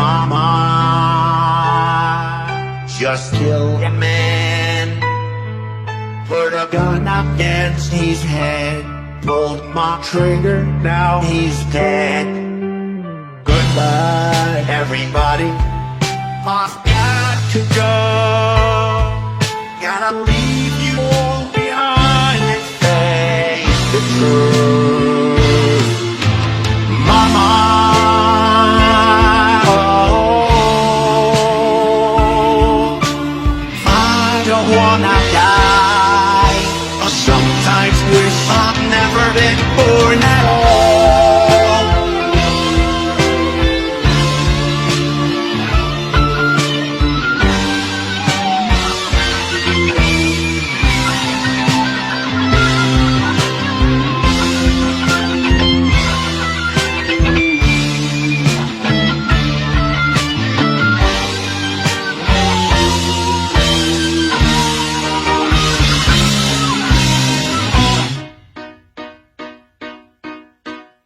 mama. Just killed a man, put a gun against his head, pulled my trigger, now he's dead. Goodbye, everybody, I've got to go. Gotta leave you all behind and face the truth, mama. Wanna die, or sometimes wish I'd never been born at all.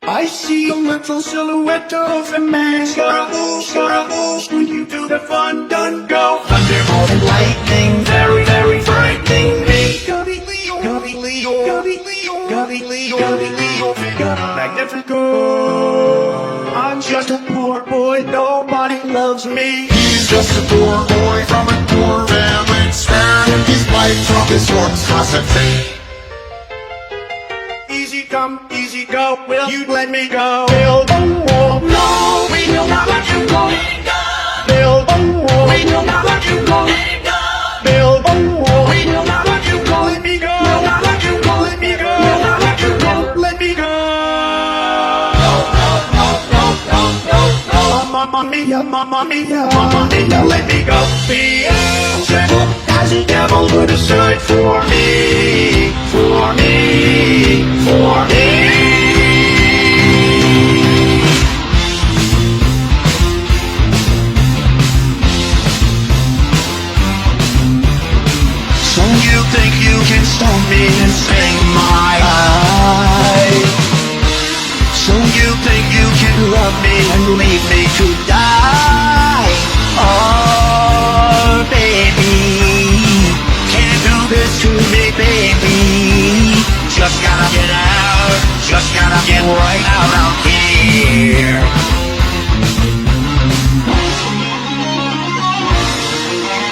I see a little silhouette of a man. Scaramouche, when you do the fun, done go. Thunderbolt and lightning, very, very frightening me. Gubby Leo, Gubby Leo, Gubby Leo, Gubby Leo, Gubby Leo, Magnifico. I'm just a poor boy, nobody loves me. He's just a poor boy from a poor family, sparing his life from his monstrosity. Easy come, easy go, will you let me go? Build a wall, No, we will not let you go. build a wall, We will not let you go. build a wall. We will not let you go. Let me go, Will not let you go. let me go, Will not let you go. let me go. No, no, no, no, no, no, no. Mamma mia, mamma mia, mamma mia, let me go. Beelzebub has a devil put aside for me, for me, for me. So you think you can stone me and sing my life? So you think you can love me and leave me to